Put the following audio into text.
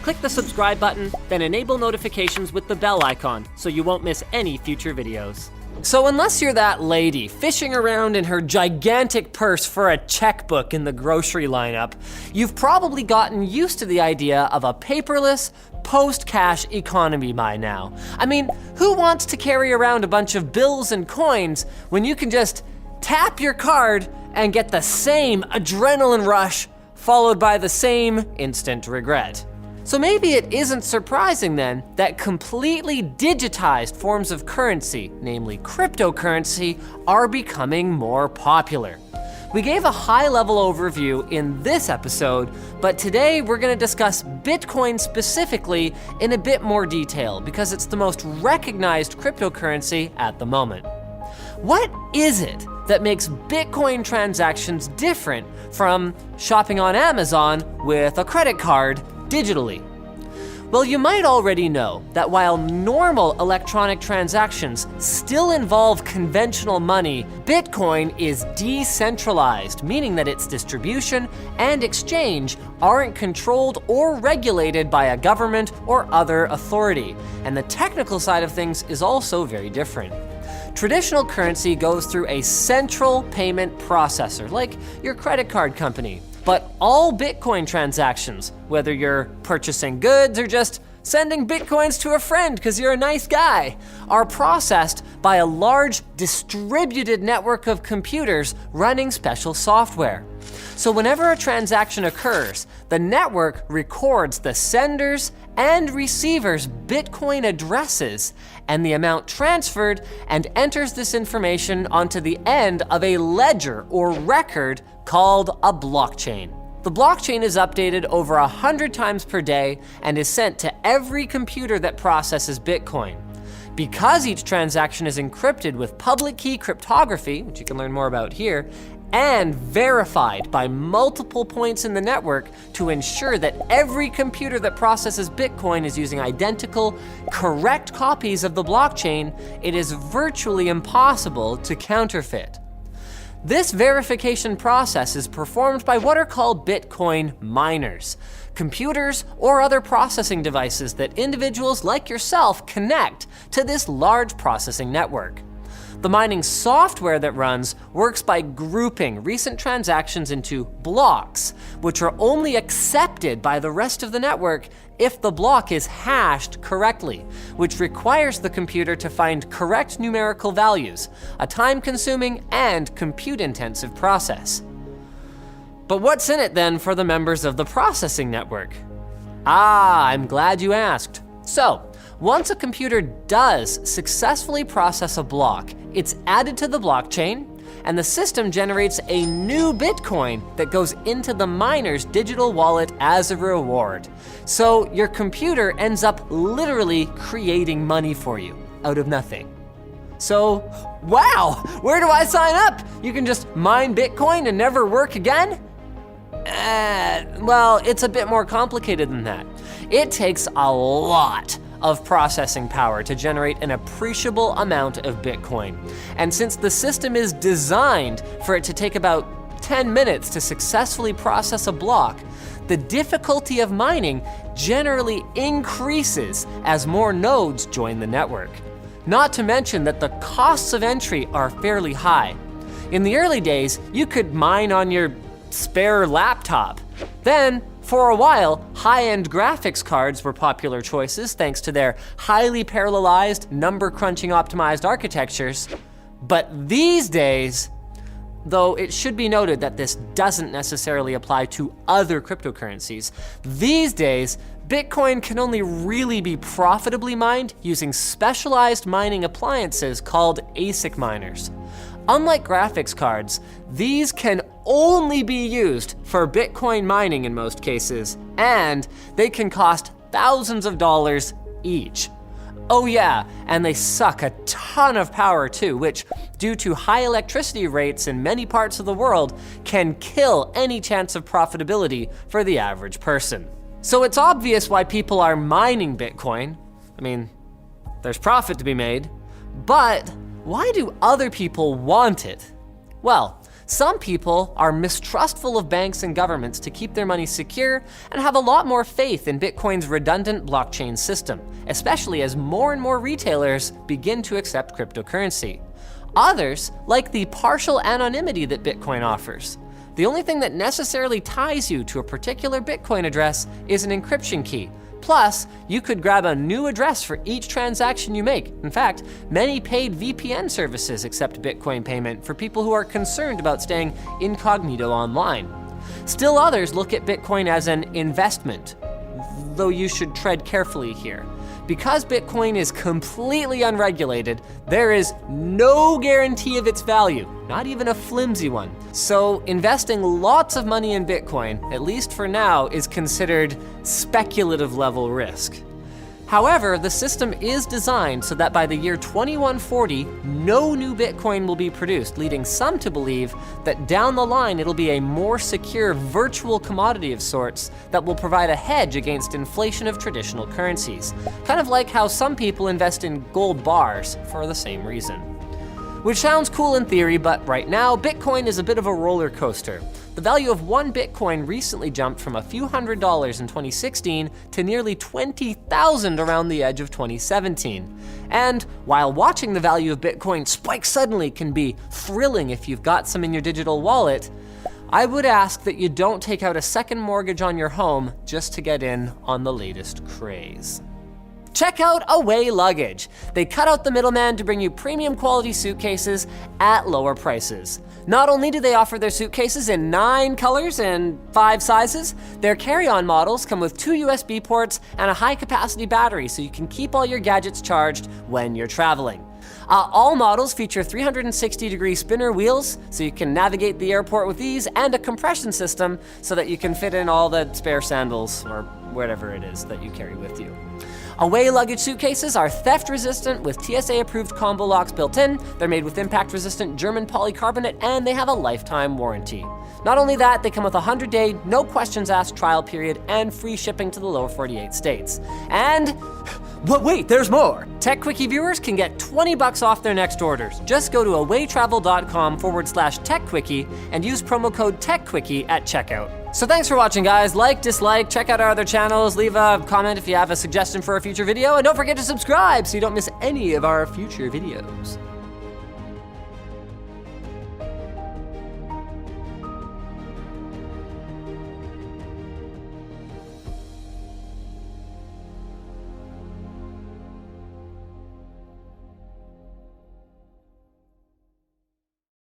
Click the subscribe button, then enable notifications with the bell icon so you won't miss any future videos. So unless you're that lady fishing around in her gigantic purse for a checkbook in the grocery lineup, you've probably gotten used to the idea of a paperless, post-cash economy by now. I mean, who wants to carry around a bunch of bills and coins when you can just tap your card and get the same adrenaline rush followed by the same instant regret? So maybe it isn't surprising then that completely digitized forms of currency, namely cryptocurrency, are becoming more popular. We gave a high-level overview in this episode, but today we're going to discuss Bitcoin specifically in a bit more detail because it's the most recognized cryptocurrency at the moment. What is it that makes Bitcoin transactions different from shopping on Amazon with a credit card digitally? Well, you might already know that while normal electronic transactions still involve conventional money, Bitcoin is decentralized, meaning that its distribution and exchange aren't controlled or regulated by a government or other authority. And the technical side of things is also very different. Traditional currency goes through a central payment processor, like your credit card company. But all Bitcoin transactions, whether you're purchasing goods or just sending Bitcoins to a friend because you're a nice guy, are processed by a large distributed network of computers running special software. So whenever a transaction occurs, the network records the sender's and receiver's Bitcoin addresses and the amount transferred and enters this information onto the end of a ledger or record called a blockchain. The blockchain is updated over 100 times per day and is sent to every computer that processes Bitcoin. Because each transaction is encrypted with public key cryptography, which you can learn more about here, and verified by multiple points in the network to ensure that every computer that processes Bitcoin is using identical, correct copies of the blockchain, it is virtually impossible to counterfeit. This verification process is performed by what are called Bitcoin miners, computers or other processing devices that individuals like yourself connect to this large processing network. The mining software that runs works by grouping recent transactions into blocks, which are only accepted by the rest of the network if the block is hashed correctly, which requires the computer to find correct numerical values, a time-consuming and compute-intensive process. But what's in it then for the members of the processing network? I'm glad you asked. So, once a computer does successfully process a block, it's added to the blockchain, and the system generates a new Bitcoin that goes into the miner's digital wallet as a reward. So your computer ends up literally creating money for you out of nothing. So, wow, where do I sign up? You can just mine Bitcoin and never work again? Well, it's a bit more complicated than that. It takes a lot of processing power to generate an appreciable amount of Bitcoin. And since the system is designed for it to take about 10 minutes to successfully process a block, the difficulty of mining generally increases as more nodes join the network. Not to mention that the costs of entry are fairly high. In the early days, you could mine on your spare laptop. Then, for a while, high-end graphics cards were popular choices thanks to their highly parallelized, number-crunching optimized architectures. But these days, though it should be noted that this doesn't necessarily apply to other cryptocurrencies, these days, Bitcoin can only really be profitably mined using specialized mining appliances called ASIC miners. Unlike graphics cards, these can only be used for Bitcoin mining in most cases, and they can cost thousands of dollars each. Oh yeah, and they suck a ton of power too, which, due to high electricity rates in many parts of the world, can kill any chance of profitability for the average person. So it's obvious why people are mining Bitcoin. I mean, there's profit to be made, but why do other people want it? Well, Some people are mistrustful of banks and governments to keep their money secure and have a lot more faith in Bitcoin's redundant blockchain system, especially as more and more retailers begin to accept cryptocurrency. Others like the partial anonymity that Bitcoin offers. The only thing that necessarily ties you to a particular Bitcoin address is an encryption key. Plus, you could grab a new address for each transaction you make. In fact, many paid VPN services accept Bitcoin payment for people who are concerned about staying incognito online. Still others look at Bitcoin as an investment, though you should tread carefully here. Because Bitcoin is completely unregulated, there is no guarantee of its value, not even a flimsy one. So investing lots of money in Bitcoin, at least for now, is considered speculative level risk. However, the system is designed so that by the year 2140, no new Bitcoin will be produced, leading some to believe that down the line it'll be a more secure virtual commodity of sorts that will provide a hedge against inflation of traditional currencies. Kind of like how some people invest in gold bars for the same reason. Which sounds cool in theory, but right now, Bitcoin is a bit of a roller coaster. The value of one Bitcoin recently jumped from a few $100s in 2016 to nearly 20,000 around the edge of 2017. And while watching the value of Bitcoin spike suddenly can be thrilling if you've got some in your digital wallet, I would ask that you don't take out a second mortgage on your home just to get in on the latest craze. Check out Away Luggage. They cut out the middleman to bring you premium quality suitcases at lower prices. Not only do they offer their suitcases in 9 colors and 5 sizes, their carry-on models come with 2 USB ports and a high-capacity battery so you can keep all your gadgets charged when you're traveling. All models feature 360-degree spinner wheels so you can navigate the airport with ease, and a compression system so that you can fit in all the spare sandals or whatever it is that you carry with you. Away Luggage suitcases are theft-resistant with TSA-approved combo locks built in, they're made with impact-resistant German polycarbonate, and they have a lifetime warranty. Not only that, they come with a 100-day, no questions asked trial period and free shipping to the lower 48 states. And, but wait, there's more! Tech Quickie viewers can get $20 off their next orders. Just go to awaytravel.com/techquickie and use promo code TechQuickie at checkout. So thanks for watching, guys. Like, dislike, check out our other channels, leave a comment if you have a suggestion for a future video, and don't forget to subscribe so you don't miss any of our future videos.